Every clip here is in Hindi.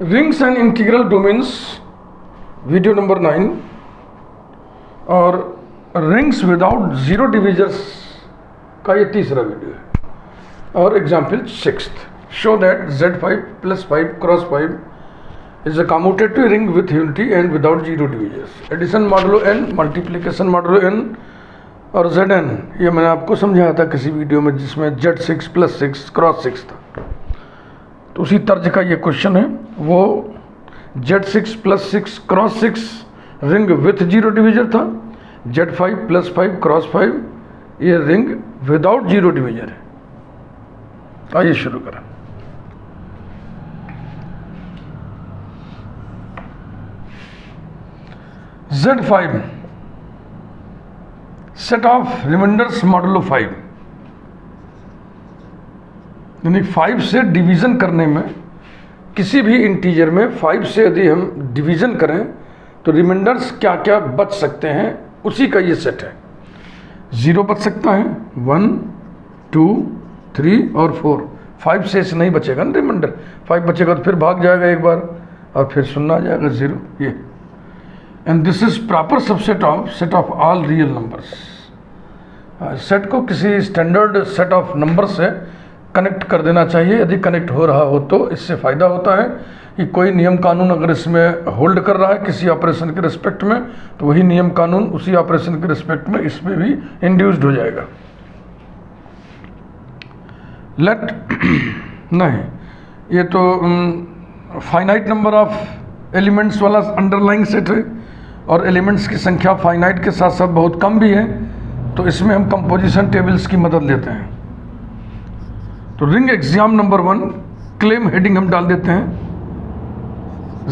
Rings and integral domains video number 9 और रिंग्स विदाउट जीरो डिविजर्स का ये तीसरा वीडियो है। और example 6, show that Z5 + 5 × 5 is a commutative ring with unity and without zero divisors. Addition modulo n, multiplication modulo n और Zn, ये मैंने आपको समझाया था किसी वीडियो में जिसमें Z6 + 6 × 6 था। तो उसी तर्ज का ये क्वेश्चन है। वो Z6 + 6 × 6 ring with zero divisor था, Z5 + 5 × 5 ये रिंग विदाउट जीरो डिविजर है। आइए शुरू करें। Z5 set of reminders modulo 5, यानी 5 से डिवीज़न करने में, किसी भी इंटीजर में 5 से यदि हम डिवीज़न करें तो रिमाइंडर्स क्या क्या बच सकते हैं, उसी का ये सेट है। 0 बच सकता है, 1, 2, 3 और 4। 5 से ऐसे नहीं बचेगा ना रिमाइंडर। 5 बचेगा तो फिर भाग जाएगा एक बार और फिर 0 आ जाएगा 0। ये and this is proper subset of set of all real numbers. Set को किसी स्टैंडर्ड सेट ऑफ नंबर से कनेक्ट कर देना चाहिए। यदि कनेक्ट हो रहा हो तो इससे फ़ायदा होता है कि कोई नियम कानून अगर इसमें होल्ड कर रहा है किसी ऑपरेशन के रिस्पेक्ट में, तो वही नियम कानून उसी ऑपरेशन के रिस्पेक्ट में इसमें भी इंड्यूस्ड हो जाएगा। लेट नहीं, ये तो फाइनाइट नंबर ऑफ एलिमेंट्स वाला अंडरलाइंग सेट है और एलिमेंट्स की संख्या फाइनाइट के साथ साथ बहुत कम भी है, तो इसमें हम कंपोजिशन टेबल्स की मदद लेते हैं। तो ring exam number 1 claim heading हम डाल देते हैं,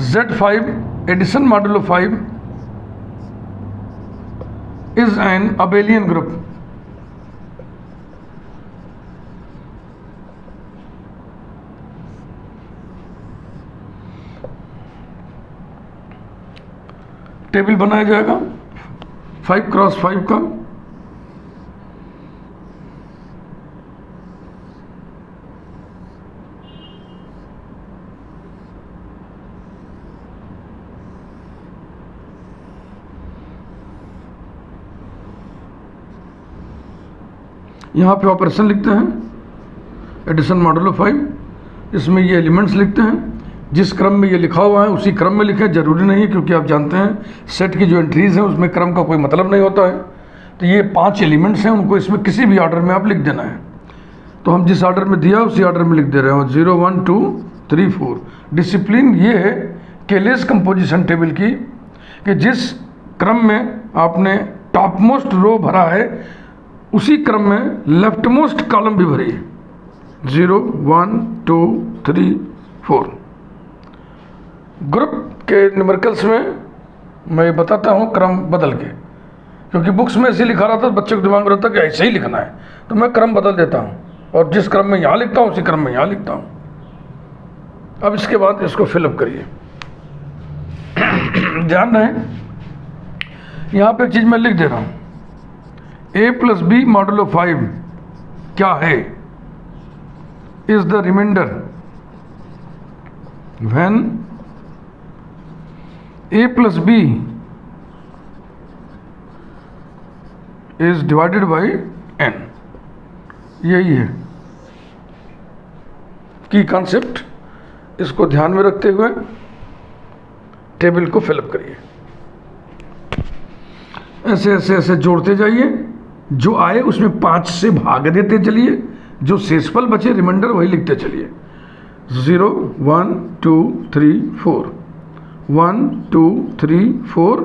Z5 addition modulo 5 is an abelian group. Table बनाया जाएगा 5 × 5 का। यहाँ पे ऑपरेशन लिखते हैं एडिशन मॉडुलो 5, इसमें ये एलिमेंट्स लिखते हैं। जिस क्रम में ये लिखा हुआ है उसी क्रम में लिखें, जरूरी नहीं है, क्योंकि आप जानते हैं सेट की जो एंट्रीज हैं उसमें क्रम का कोई मतलब नहीं होता है। तो ये 5 एलिमेंट्स हैं, उनको इसमें किसी भी ऑर्डर में आप लिख देना है। तो हम जिस ऑर्डर में दिया उसी ऑर्डर में लिख दे रहे हो, 0, 1, 2, 3, 4। डिसिप्लिन ये है केलेस कंपोजिशन टेबल की कि जिस क्रम में आपने टॉप मोस्ट रो भरा है उसी क्रम में लेफ्ट मोस्ट कॉलम भी भरी है, 0, 1, 2, 3, 4। ग्रुप के न्यूमेरिकल्स में मैं ये बताता हूँ क्रम बदल के, क्योंकि बुक्स में ऐसे लिखा रहा था बच्चों को दिमाग में रहता है कि ऐसे ही लिखना है, तो मैं क्रम बदल देता हूँ और जिस क्रम में यहाँ लिखता हूँ उसी क्रम में यहाँ लिखता हूँ। अब इसके बाद इसको फिलअप करिए। ध्यान रहे, यहाँ पे एक चीज़ मैं लिख दे रहा हूँ, A + B मॉडुलो 5 क्या है, is the remainder when A + B is divided by n। यही है की कॉन्सेप्ट। इसको ध्यान में रखते हुए टेबल को फिलअप करिए। ऐसे ऐसे ऐसे जोड़ते जाइए, जो आए उसमें 5 से भाग देते चलिए, जो शेषफल बचे रिमाइंडर वही लिखते चलिए। 0, 1, 2, 3, 4, 1, 2, 3, 4।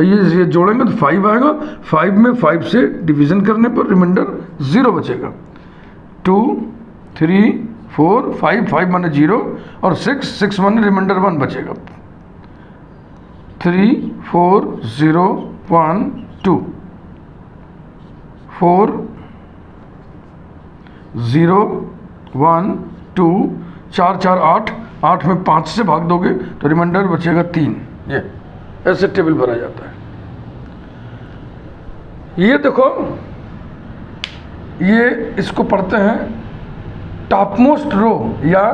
ये जोड़ेंगे तो 5 आएगा। 5 में 5 से डिवीजन करने पर रिमाइंडर 0 बचेगा। 2, 3, 4, 5, 5 माने 0 और 6, 6 माने रिमाइंडर 1 बचेगा। 3, 4, 0, 1, 2, 4, 0, 1, 2, 4, 4, 8। 8 में 5 से भाग दोगे तो रिमाइंडर बचेगा 3। ये ऐसे टेबल भरा जाता है। ये देखो, ये इसको पढ़ते हैं टॉप मोस्ट रो या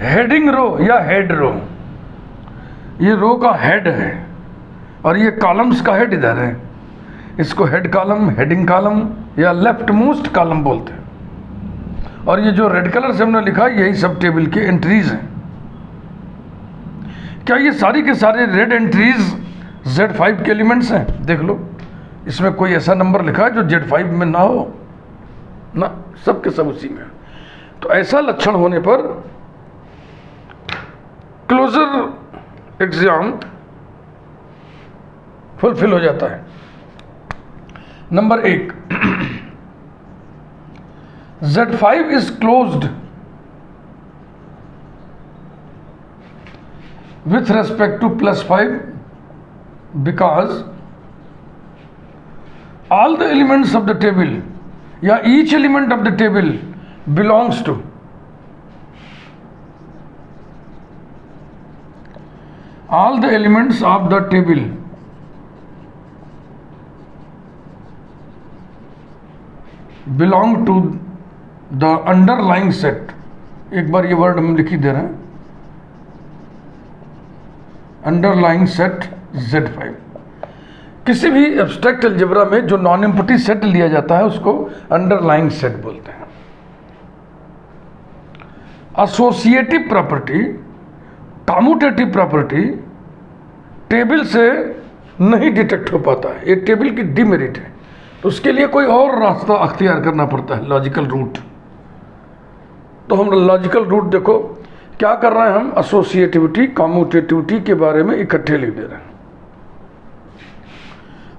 हेडिंग रो या हेड रो, ये रो का हेड है और ये कॉलम्स का हेड इधर है। इसको हेड कॉलम, हेडिंग कॉलम या लेफ्ट मोस्ट कॉलम बोलते हैं। और ये जो रेड कलर से हमने लिखा यही सब टेबल के एंट्रीज हैं। क्या ये सारी के सारे रेड एंट्रीज Z5 के एलिमेंट्स हैं? देख लो, इसमें कोई ऐसा नंबर लिखा है जो Z5 में ना हो ना, सब के सब उसी में। तो ऐसा लक्षण होने पर क्लोजर एग्जाम फुलफिल हो जाता है। Number 1, Z5 is closed with respect to +5 because all the elements of the table या each element of the table belongs to all the elements of the table belong to the underlying set। एक बार ये वर्ड हम लिख ही दे रहे हैं, अंडरलाइंग सेट Z5। किसी भी एब्स्ट्रैक्ट अलजेब्रा में जो नॉन एम्प्टी सेट लिया जाता है उसको अंडरलाइंग सेट बोलते हैं। Associative property, commutative property table से नहीं डिटेक्ट हो पाता है, ये टेबल की डिमेरिट है। तो उसके लिए कोई और रास्ता अख्तियार करना पड़ता है, लॉजिकल रूट। तो हम लॉजिकल रूट देखो क्या कर रहे हैं, हम एसोसिएटिविटी कम्यूटेटिविटी के बारे में इकट्ठे लिख दे रहे हैं।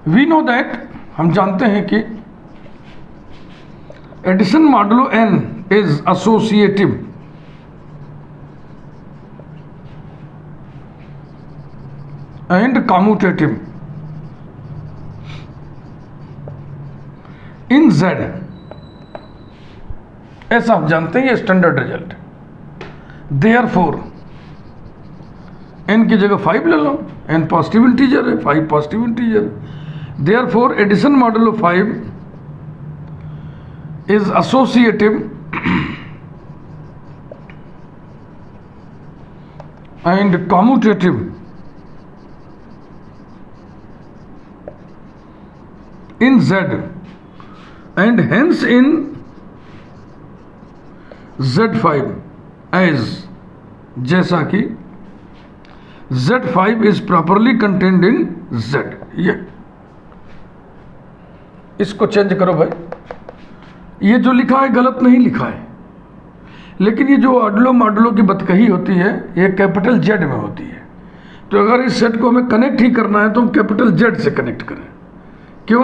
वी नो दैट, हम जानते हैं कि addition modulo n is associative and commutative in Z। ऐसा हम जानते हैं, ये स्टैंडर्ड रिजल्ट है। देयरफॉर n की जगह 5 ले लो, n पॉजिटिव इंटीजर है, 5 पॉजिटिव इंटीजर है। Therefore addition modulo 5 is associative and commutative in Z and hence in Z5 as, जैसा कि Z5 is properly contained in Z। ये इसको चेंज करो भाई, ये जो लिखा है गलत नहीं लिखा है, लेकिन ये जो अडलो मॉडुलो की बतकही होती है ये कैपिटल Z में होती है। तो अगर इस सेट को हमें कनेक्ट ही करना है तो हम कैपिटल Z से कनेक्ट करें। क्यों?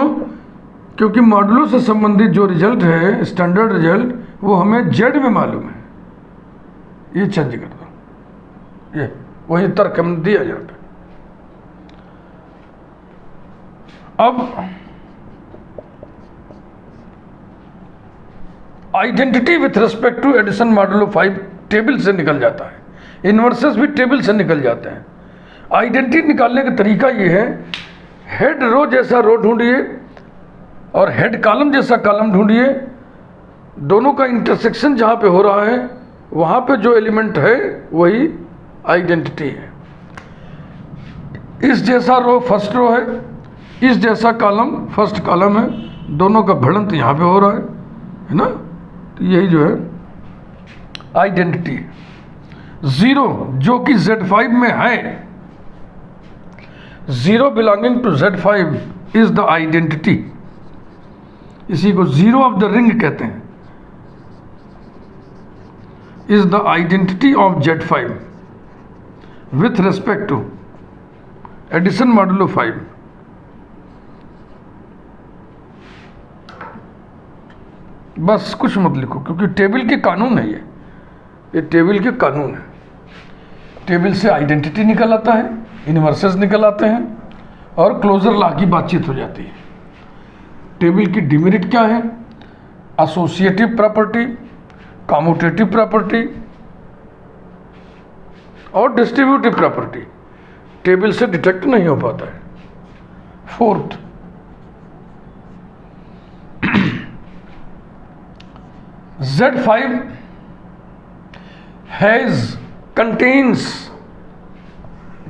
क्योंकि मॉडुलो से संबंधित जो रिजल्ट है, स्टैंडर्ड रिजल्ट, वो हमें Z में मालूम है। ये चेंज कर दो, ये वही तर्क हमने दिया यहाँ पे। अब identity with respect to addition modulo 5 table से निकल जाता है, इन्वर्सेस भी टेबल से निकल जाते हैं। आइडेंटिटी निकालने का तरीका ये है, हेड रो जैसा रो ढूंढिए और हेड कॉलम जैसा कॉलम ढूंढिए, दोनों का इंटरसेक्शन जहाँ पे हो रहा है वहाँ पे जो एलिमेंट है वही आइडेंटिटी है। इस जैसा रो फर्स्ट रो है, इस जैसा कॉलम फर्स्ट कॉलम है, दोनों का भिड़ंत यहाँ पे हो रहा है ना। तो यही जो है आइडेंटिटी है। जीरो जो कि Z5 में है, zero belonging to Z5 is the identity. इसी को जीरो ऑफ द रिंग कहते हैं। Is the identity of Z5 with respect to addition modulo 5। बस कुछ मत लिखो, क्योंकि टेबल के कानून है ये टेबल के कानून है। टेबल से आइडेंटिटी निकल आता है, इनवर्सेस निकल आते हैं और क्लोजर लॉ की बातचीत हो जाती है। टेबल की डिमेरिट क्या है? एसोसिएटिव प्रॉपर्टी, कम्यूटेटिव प्रॉपर्टी और डिस्ट्रीब्यूटिव प्रॉपर्टी टेबल से डिटेक्ट नहीं हो पाता है। फोर्थ, Z5 has कंटेन्स,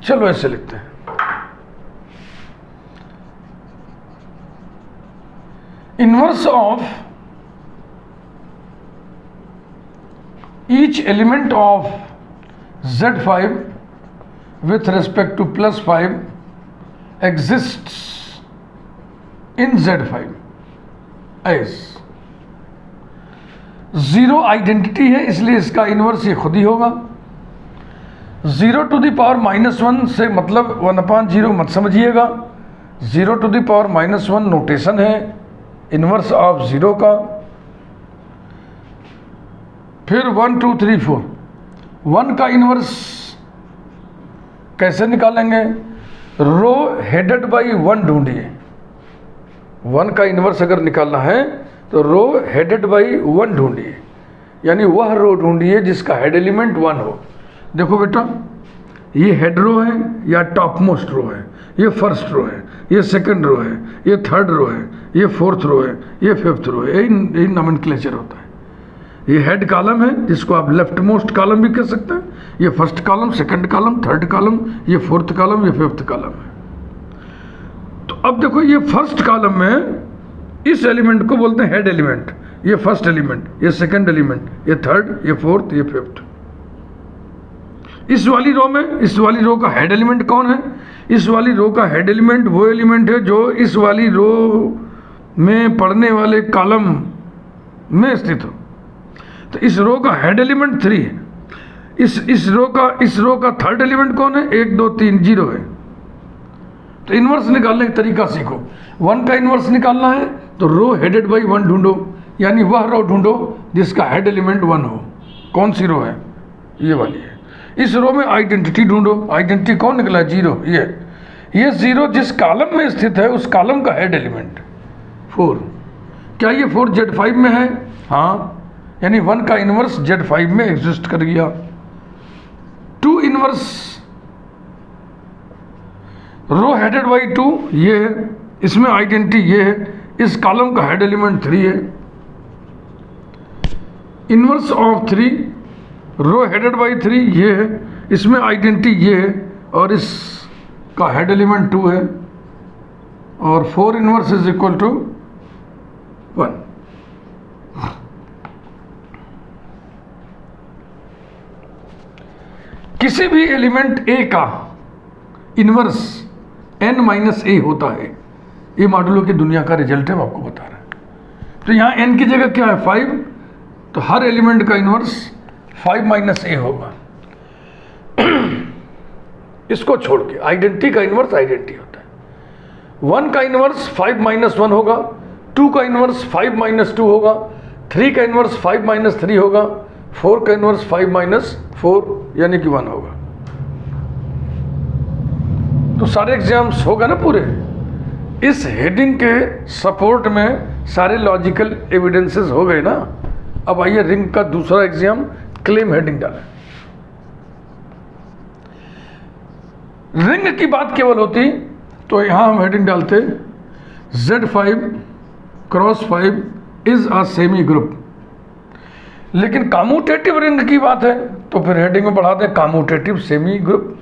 चलो ऐसे लिखते हैं, inverse of each element of Z5 with respect to +5 exists in Z5 as zero identity है, इसलिए इसका इनवर्स ये खुद ही होगा। 0 to the power -1 से मतलब 1/0 मत समझिएगा, 0 to the power -1 नोटेशन है इनवर्स ऑफ 0 का। फिर 1 2 3 4, 1 का इनवर्स कैसे निकालेंगे? रो हेडेड बाई 1 ढूंढिए। 1 का इनवर्स अगर निकालना है तो रो हेडेड बाई 1 ढूंढिए, यानी वह रो ढूंढिए जिसका हेड एलिमेंट 1 हो। देखो बेटा, ये हेड रो है या टॉप मोस्ट रो है, ये फर्स्ट रो है, ये सेकंड रो है, ये थर्ड रो है, ये फोर्थ रो है, ये फिफ्थ रो है, यही नॉमेनक्लेचर होता है। ये हेड कॉलम है जिसको आप लेफ्ट मोस्ट कॉलम भी कह सकते हैं, ये first column, second column, third column, ये फोर्थ कॉलम, ये फिफ्थ कॉलम है। तो अब देखो, ये फर्स्ट कॉलम में इस एलिमेंट को बोलते हैं हेड एलिमेंट, ये फर्स्ट एलिमेंट, ये सेकंड एलिमेंट, ये थर्ड, ये फोर्थ, ये फिफ्थ। इस वाली रो में, इस वाली रो का हेड एलिमेंट कौन है? इस वाली रो का हेड एलिमेंट वो एलिमेंट है जो इस वाली रो में पढ़ने वाले कॉलम में स्थित हो। तो इस रो का हेड एलिमेंट 3 है। इस रो का थर्ड एलिमेंट कौन है? 1 2 3 0 है। तो इनवर्स निकालने का तरीका सीखो। 1 का इनवर्स निकालना है तो रो हेडेड बाई 1 ढूंढो, यानी वह रो ढूंढो जिसका हेड एलिमेंट 1 हो। कौन सी रो है? ये वाली है। इस रो में आइडेंटिटी ढूंढो। आइडेंटिटी कौन निकला? 0। ये 0 जिस कॉलम में स्थित है उस कॉलम का हेड एलिमेंट 4। क्या ये 4 Z5 में है? हाँ, यानी 1 का इनवर्स Z5 में एग्जिस्ट कर गया। 2 इनवर्स रो हेडेड बाई 2 ये है, इसमें आइडेंटिटी ये है, इस कॉलम का हेड एलिमेंट 3 है। Inverse of 3 row headed by 3 ये है, इसमें आइडेंटिटी ये है और इसका हेड एलिमेंट 2 है। और 4 इनवर्स इज इक्वल टू 1। किसी भी एलिमेंट A का इनवर्स n-a होता है। ये मॉडुलो की दुनिया का रिजल्ट है, आपको बता रहा है। तो यहाँ n की जगह क्या है? 5। तो हर एलिमेंट का इनवर्स 5 - a होगा। इसको छोड़ के आइडेंटिटी का इनवर्स आइडेंटिटी होता है। 1 का इनवर्स 5 - 1 होगा, 2 का इनवर्स 5 - 2 होगा, 3 का इनवर्स 5 - 3 होगा, 4 का इनवर्स 5 - 4 यानी कि 1 होगा। तो सारे एग्जाम्स होगा ना पूरे। इस हेडिंग के सपोर्ट में सारे लॉजिकल एविडेंसेस हो गए ना। अब आइए रिंग का दूसरा एग्जाम, क्लेम हेडिंग डालें। रिंग की बात केवल होती तो यहां हम हेडिंग डालते Z5 × 5 is a semi group. लेकिन कम्यूटेटिव रिंग की बात है तो फिर हेडिंग में बढ़ा दें commutative semi group.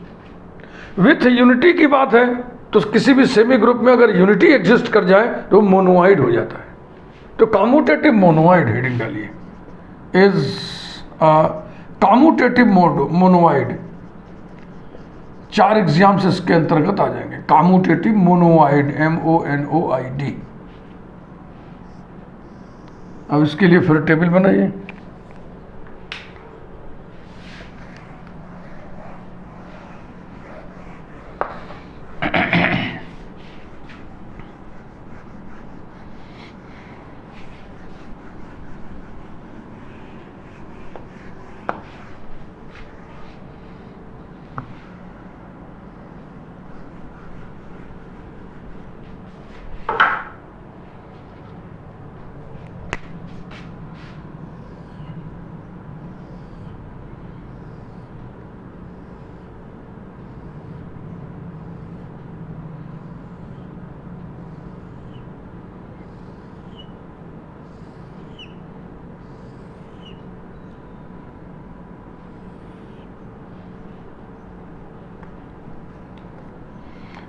With unity की बात है तो किसी भी सेमी ग्रुप में अगर यूनिटी एग्जिस्ट कर जाए तो मोनोआइड हो जाता है। तो कम्यूटेटिव मोनोआइड हेडिंग डालिए, इज कम्यूटेटिव मोनोआइड। 4 एग्जाम्स इसके अंतर्गत आ जाएंगे। Commutative monoid, MONOID। अब इसके लिए फिर टेबल बनाइए।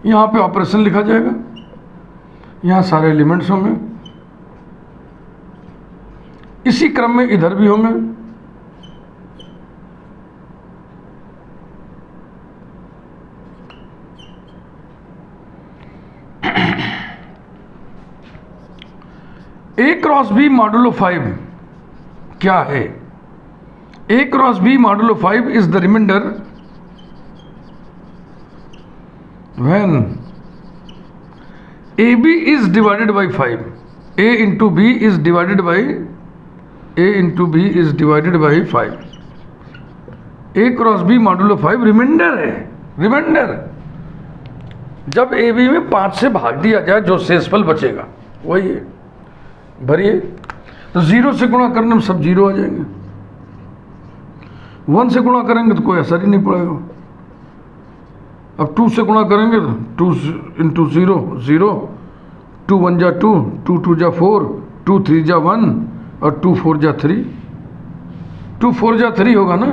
यहाँ पे ऑपरेशन लिखा जाएगा, यहाँ सारे एलिमेंट्स होंगे, इसी क्रम में इधर भी होंगे। A क्रॉस B मॉडुलो 5 क्या है? A cross B modulo 5 is the remainder when AB is divided by 5. A into B is divided by A into B is divided by 5. A cross B modulo 5 remainder है, रिमाइंडर। जब ए बी में 5 से भाग दिया जाए जो शेषफल बचेगा वही है, भरिए। तो 0 से गुणा करने में सब 0 आ जाएंगे, 1 से गुणा करेंगे तो कोई असर ही नहीं पड़ेगा। अब 2 से गुणा करेंगे तो 2 इंटू 0 0, 2 1 जा 2, 2 2 जा 4, 2 3 जा 1 और 2 4 जा 3, 2 4 जा 3 होगा ना,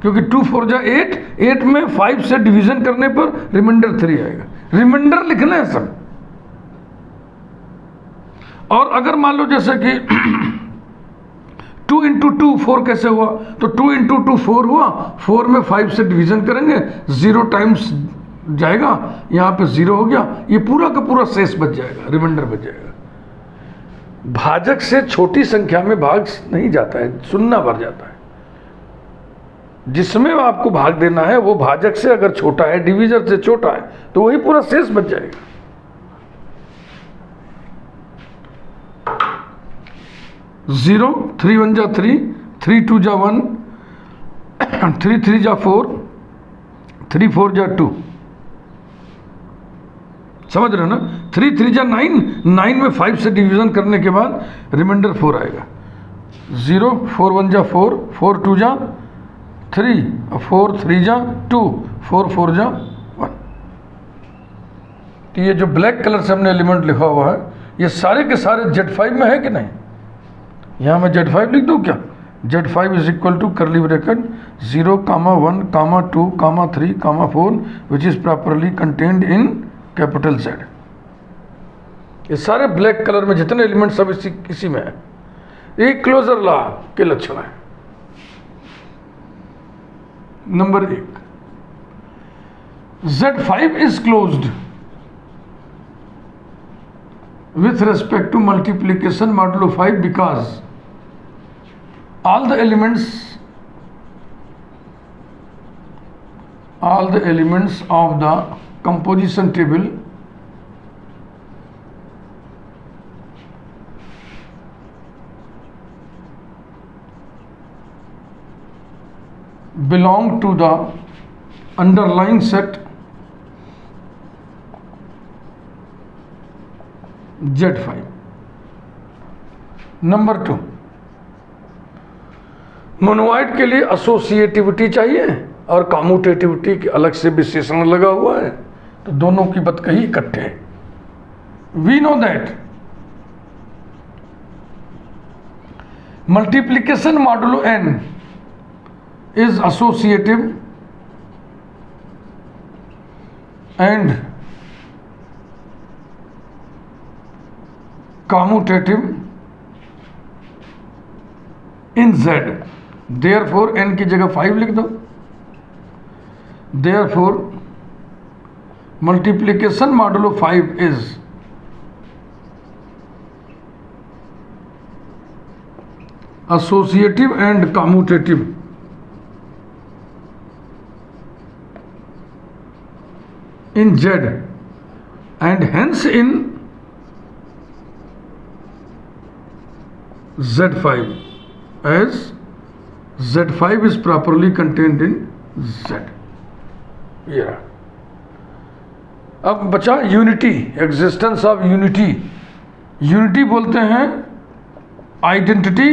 क्योंकि 2 4 जा 8, 8 में 5 से डिवीजन करने पर रिमाइंडर 3 आएगा। रिमाइंडर लिखना है सब। और अगर मान लो जैसे कि 2 इंटू 2 4 कैसे हुआ, तो 2 इंटू 2 4 हुआ, 4 में 5 से डिवीजन करेंगे, 0 टाइम्स जाएगा, यहाँ पे 0 हो गया, ये पूरा का पूरा शेष बच जाएगा, रिमाइंडर बच जाएगा। भाजक से छोटी संख्या में भाग नहीं जाता है, शून्य भर जाता है। जिसमें आपको भाग देना है वो भाजक से अगर छोटा है, डिवीजर से छोटा है, तो वही पूरा शेष बच जाएगा। 0 3 1 जा 3, 3 2 जा 1, 3 3 जा 4, 3 4 जा 2, समझ रहे हो ना। 3 3 जा 9, 9 में 5 से डिवीजन करने के बाद रिमाइंडर 4 आएगा। 0 4 1 जा 4, 4 2 जा 3, 4 3 जा 2, 4 4 जा 1। तो ये जो ब्लैक कलर से हमने एलिमेंट लिखा हुआ है, ये सारे के सारे Z5 में है कि नहीं? यहाँ मैं Z5 लिख दूँ क्या? Z5 is equal to curly bracket 0, 1, 2, 3, 4 which is properly contained in capital Z। ये सारे ब्लैक कलर में जितने एलिमेंट सब इसी में है। ये क्लोजर लॉ के लक्षण है। Number 1, Z5 is closed with respect to multiplication modulo 5 because all the elements of the composition table belong to the underlying set Z5। Number 2, monoid के लिए एसोसिएटिविटी चाहिए और कम्यूटेटिविटी के अलग से विशेषण लगा हुआ है, तो दोनों की बात कही इकट्ठे है। We know that multiplication modulo n is associative and commutative in Z। therefore n की जगह 5 लिख दो। therefore multiplication modulo 5 is associative and commutative in Z and hence in Z5 as Z5 is properly contained in Z। ये रहा। अब बचा unity, existence of unity. Unity बोलते हैं identity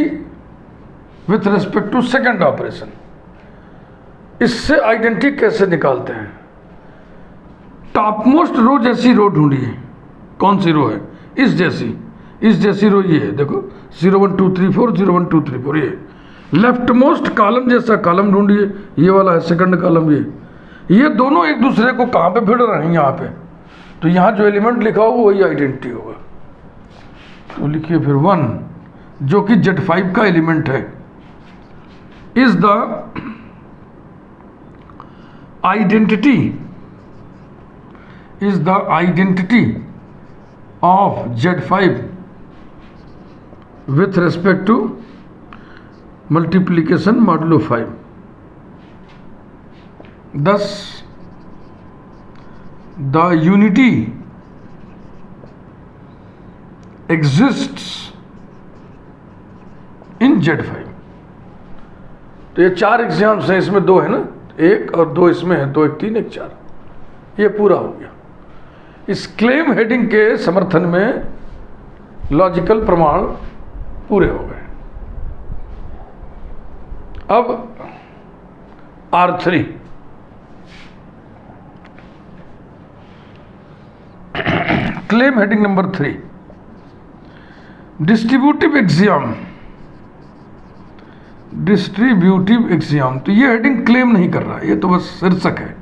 with respect to second operation. इससे आइडेंटिटी कैसे निकालते हैं? टॉप मोस्ट रो जैसी रो ढूंढिए। कौन सी रो है? इस जैसी रो ये है, देखो 0 1 2 3 4, 0 1 2 3 4। ये लेफ्ट मोस्ट कॉलम जैसा कॉलम ढूंढिए, ये वाला है सेकंड कॉलम। ये दोनों एक दूसरे को कहाँ पे भिड़ रहे हैं? यहाँ पे तो यहाँ जो एलिमेंट लिखा हो वही आइडेंटिटी होगा। तो लिखिए फिर 1 जो कि Z5 का एलिमेंट है is the identity of Z5 with respect to multiplication modulo 5. Thus, the unity exists in Z5. तो ये 4 एग्जाम्स हैं, इसमें 2 है ना, 1 और 2 इसमें है, 2 1 3 1 4, ये पूरा हो गया। इस क्लेम हेडिंग के समर्थन में लॉजिकल प्रमाण पूरे हो गए। अब R3 claim heading number 3 distributive axiom. तो ये हेडिंग क्लेम नहीं कर रहा है, ये तो बस शीर्षक है।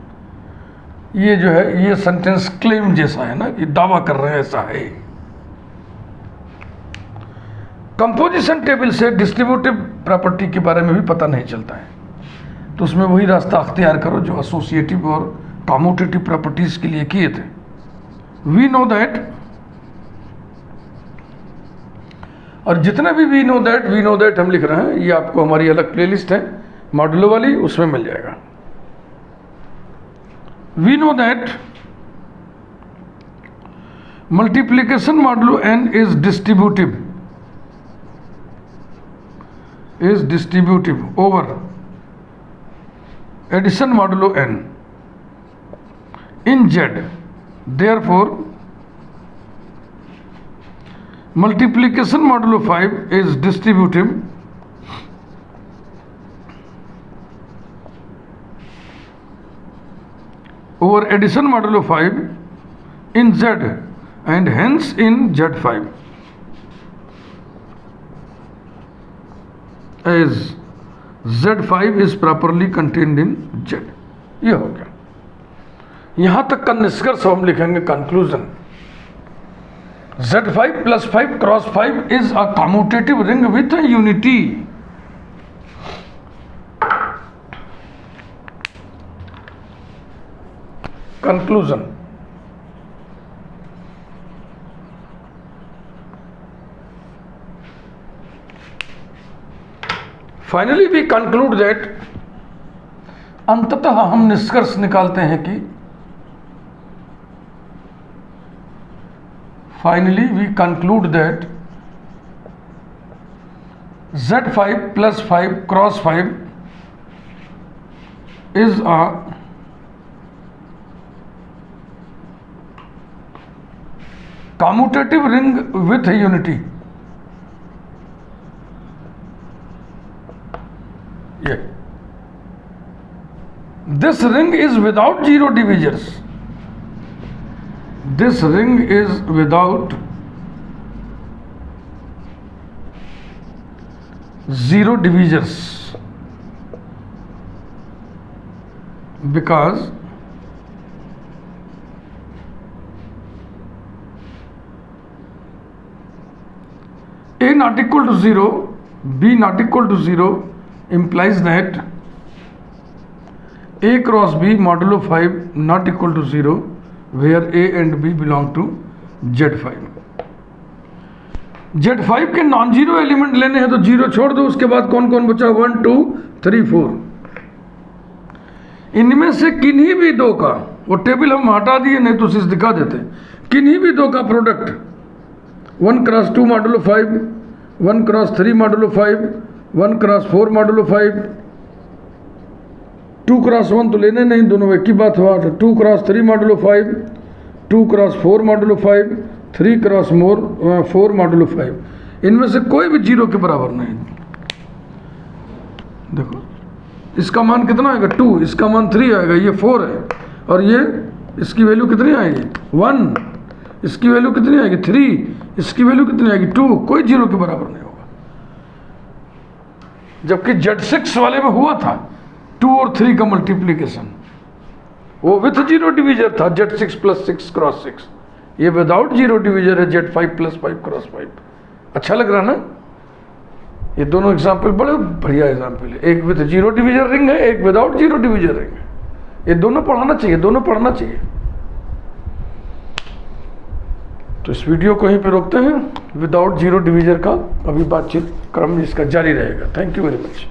ये जो है ये सेंटेंस क्लेम जैसा है ना, कि दावा कर रहे हैं ऐसा है। कंपोजिशन टेबल से डिस्ट्रीब्यूटिव प्रॉपर्टी के बारे में भी पता नहीं चलता है, तो उसमें वही रास्ता अख्तियार करो जो एसोसिएटिव और कम्यूटेटिव प्रॉपर्टीज के लिए किए थे। वी नो दैट, और जितने भी वी नो दैट हम लिख रहे हैं, ये आपको हमारी अलग प्लेलिस्ट है मॉडुलो वाली, उसमें मिल जाएगा। We know that multiplication modulo n is distributive over addition modulo n in Z. Therefore, multiplication modulo 5 is distributive over addition modulo 5 in Z and hence in Z5 as Z5 is properly contained in Z। ये हो गया। यहां तक का निष्कर्ष हम लिखेंगे conclusion. Z5 plus 5 cross 5 is a commutative ring with a unity। Conclusion. Finally, we conclude that अंततः हम निष्कर्ष निकालते हैं कि finally we conclude that Z5 plus 5 cross 5 is a commutative ring with a unity। Yeah. This ring is without zero divisors। This ring is without zero divisors because A not equal to 0, B not equal to 0 implies that A cross B modulo 5 not equal to 0 where A and B belong to Z5। Z5 के नॉन जीरो एलिमेंट लेने हैं तो 0 छोड़ दो, उसके बाद कौन कौन बचा 1 2 3 4। इनमें से किन्हीं भी दो का, वो टेबल हम हटा दिए नहीं तो उसे दिखा देते, किन्हीं भी दो का product 1 cross 2 modulo 5, 1 cross 3 modulo 5, 1 cross 4 modulo 5, 2 cross 1 तो लेने नहीं, दोनों एक ही बात हुआ। 2 cross 3 modulo 5, 2 cross 4 modulo 5, 3 cross 4 modulo 5, इनमें से कोई भी 0 के बराबर नहीं। देखो इसका मान कितना आएगा 2, इसका मान 3 आएगा, ये 4 है, और ये इसकी वैल्यू कितनी आएगी 1, इसकी वैल्यू कितनी आएगी 3, इसकी वैल्यू कितनी आएगी 2, कोई 0 के बराबर नहीं होगा। जबकि Z6 वाले में हुआ था 2 और 3 का मल्टीप्लीकेशन, वो विथ जीरो डिवीजर था Z6 + 6 × 6, ये विदाउट जीरो डिवीजर है Z5 + 5 × 5। अच्छा लग रहा ना? ये दोनों एग्जाम्पल बड़े बढ़िया एग्जाम्पल है, एक विद जीरो डिवीजर रिंग है, एक विदाउट जीरो डिवीजर रिंग है। ये दोनों पढ़ाना चाहिए, दोनों पढ़ना चाहिए। तो इस वीडियो को यहीं पे रोकते हैं, विदाउट जीरो डिवीजर का अभी बातचीत क्रम इसका जारी रहेगा। Thank you very much.